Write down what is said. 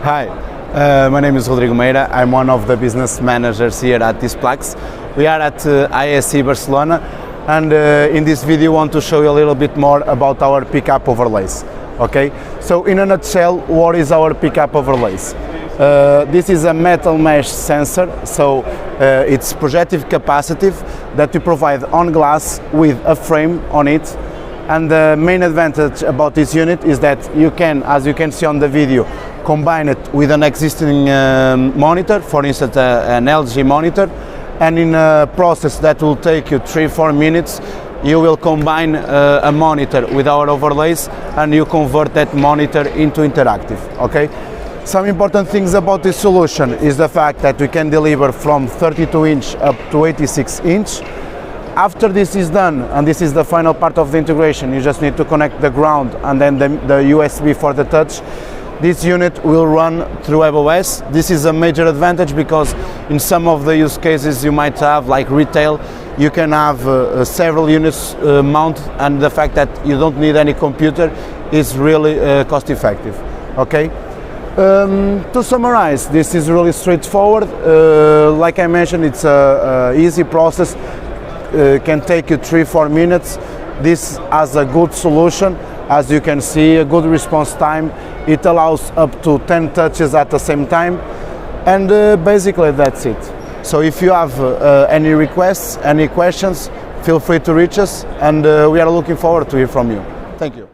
Hi, my name is Rodrigo Meira. I'm one of the business managers here at DISPLAX. We are at ISE Barcelona, and in this video I want to show you a little bit more about our pickup overlays. Okay, so in a nutshell, what is our pickup overlays? This is a metal mesh sensor, so it's projective capacitive that we provide on glass with a frame on it. And the main advantage about this unit is that you can, as you can see on the video, combine it with an existing monitor, for instance an LG monitor, and in a process that will take you 3-4 minutes, you will combine a monitor with our overlays and you convert that monitor into interactive. Okay? Some important things about this solution is the fact that we can deliver from 32 inch up to 86 inch. After this is done, and this is the final part of the integration, you just need to connect the ground and then the USB for the touch. This unit will run through WebOS. This is a major advantage because in some of the use cases you might have, like retail, you can have several units mounted, and the fact that you don't need any computer is really cost effective. Okay? To summarize, this is really straightforward. Like I mentioned, it's an easy process. Can take you 3-4 minutes. This has a good solution, as you can see, a good response time. It allows up to 10 touches at the same time, and basically that's it. So if you have any requests, any questions, feel free to reach us, and we are looking forward to hear from you. Thank you.